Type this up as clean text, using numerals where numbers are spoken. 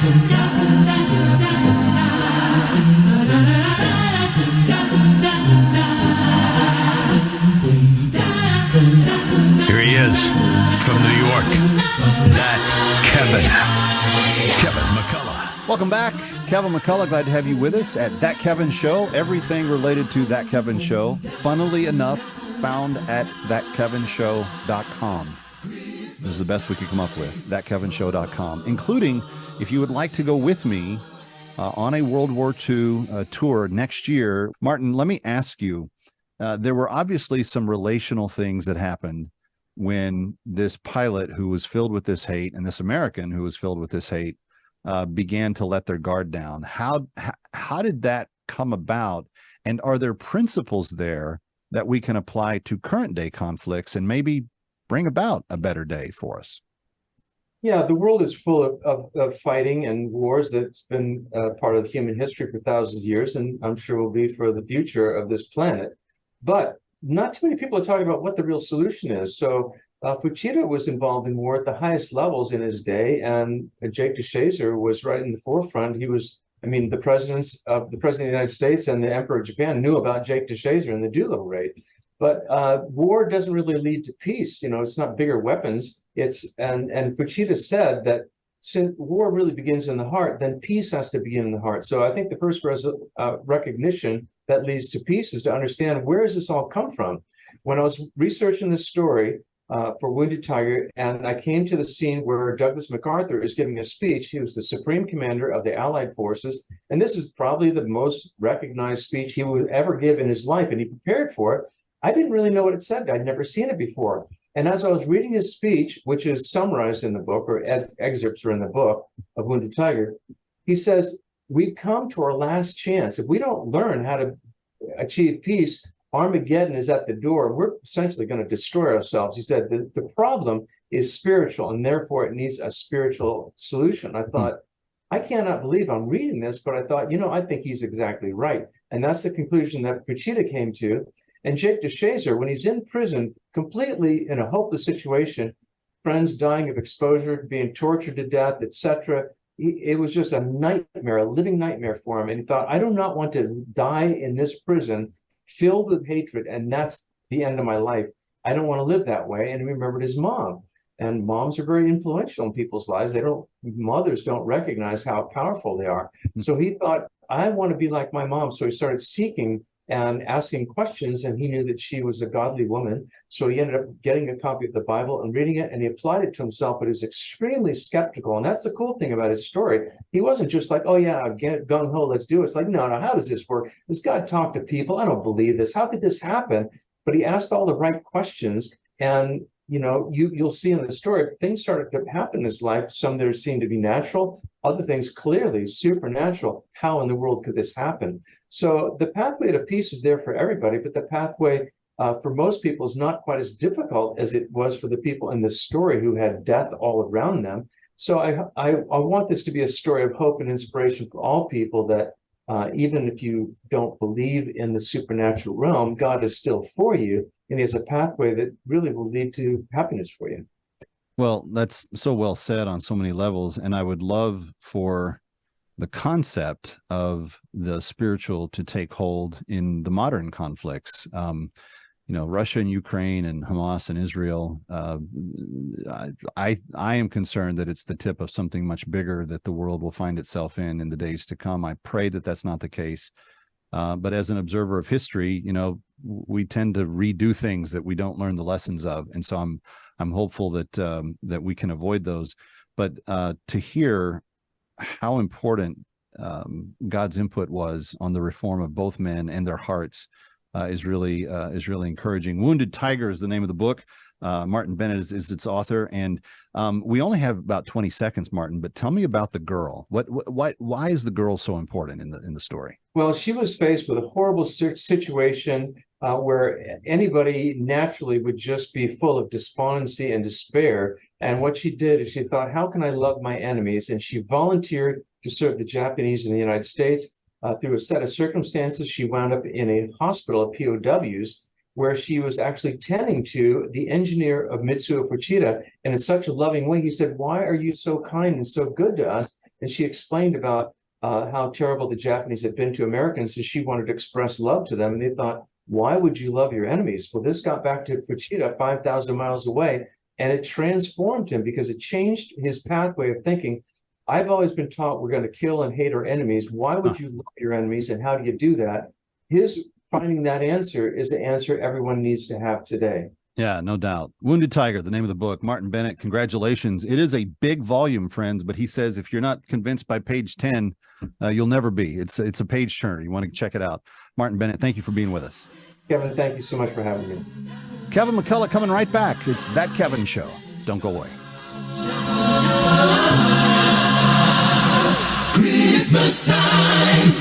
Here he is from New York, that Kevin McCullough. Welcome back. Kevin McCullough, glad to have you with us at That Kevin Show. Everything related to That Kevin Show, funnily enough, found at thatkevinshow.com. It was the best we could come up with, thatkevinshow.com, including if you would like to go with me on a World War II tour next year. Martin, let me ask you, there were obviously some relational things that happened when this pilot who was filled with this hate and this American who was filled with this hate began to let their guard down. How did that come about? And are there principles there that we can apply to current day conflicts and maybe bring about a better day for us? Yeah, the world is full of fighting and wars that's been part of human history for thousands of years, and I'm sure will be for the future of this planet. But not too many people are talking about what the real solution is. So Fuchida was involved in war at the highest levels in his day, and Jake DeShazer was right in the forefront. He was, the president of the United States and the Emperor of Japan knew about Jake DeShazer and the Doolittle raid. But war doesn't really lead to peace. It's not bigger weapons. And Fuchida said that since war really begins in the heart, then peace has to begin in the heart. So I think the first recognition that leads to peace is to understand, where does this all come from? When I was researching this story for Wounded Tiger, and I came to the scene where Douglas MacArthur is giving a speech. He was the Supreme Commander of the Allied Forces, and this is probably the most recognized speech he would ever give in his life, and he prepared for it. I didn't really know what it said. I'd never seen it before. And as I was reading his speech, which is summarized in the book, or as excerpts are in the book of Wounded Tiger, he says, we've come to our last chance. If we don't learn how to achieve peace, Armageddon is at the door. We're essentially going to destroy ourselves. He said the problem is spiritual, and therefore it needs a spiritual solution. I thought, I cannot believe I'm reading this, but I thought, I think he's exactly right. And that's the conclusion that Fuchida came to. And Jake DeShazer, when he's in prison, completely in a hopeless situation, friends dying of exposure, being tortured to death, etc., it was just a nightmare, a living nightmare for him. And he thought, I do not want to die in this prison filled with hatred, and that's the end of my life. I don't want to live that way. And he remembered his mom. And moms are very influential in people's lives. Mothers don't recognize how powerful they are. So he thought, I want to be like my mom. So he started seeking and asking questions, and he knew that she was a godly woman. So he ended up getting a copy of the Bible and reading it, and he applied it to himself, but he was extremely skeptical. And that's the cool thing about his story. He wasn't just like, oh yeah, get gung-ho, let's do it. It's like, no, how does this work? Does God talk to people? I don't believe this. How could this happen? But he asked all the right questions, and you'll see in the story, things started to happen in his life. Some there seemed to be natural, other things clearly supernatural. How in the world could this happen? So the pathway to peace is there for everybody, but the pathway for most people is not quite as difficult as it was for the people in this story who had death all around them. So I want this to be a story of hope and inspiration for all people, that even if you don't believe in the supernatural realm, God is still for you, and he has a pathway that really will lead to happiness for you. Well, that's so well said on so many levels, and I would love for the concept of the spiritual to take hold in the modern conflicts. Russia and Ukraine and Hamas and Israel. I am concerned that it's the tip of something much bigger that the world will find itself in the days to come. I pray that that's not the case. But as an observer of history, we tend to redo things that we don't learn the lessons of, and so I'm hopeful that we can avoid those. But to hear how important God's input was on the reform of both men and their hearts is really encouraging. Wounded Tiger is the name of the book. Martin Bennett is its author, and we only have about 20 seconds, Martin. But tell me about the girl. Why is the girl so important in the story? Well, she was faced with a horrible situation where anybody naturally would just be full of despondency and despair. And what she did is she thought, how can I love my enemies? And she volunteered to serve the Japanese in the United States. Through a set of circumstances, she wound up in a hospital of POWs, where she was actually tending to the engineer of Mitsuo Fuchida. And in such a loving way, he said, why are you so kind and so good to us? and she explained about how terrible the Japanese had been to Americans, and she wanted to express love to them. And they thought, why would you love your enemies? Well, this got back to Fuchida 5,000 miles away, and it transformed him because it changed his pathway of thinking. I've always been taught we're going to kill and hate our enemies. Why would you love your enemies, and how do you do that? His finding that answer is the answer everyone needs to have today. Yeah, no doubt. Wounded Tiger, the name of the book. Martin Bennett, congratulations. It is a big volume, friends, but he says if you're not convinced by page 10, you'll never be. It's a page turner. You want to check it out. Martin Bennett, thank you for being with us. Kevin, thank you so much for having me. Kevin McCullough coming right back. It's That Kevin Show. Don't go away. Christmas time.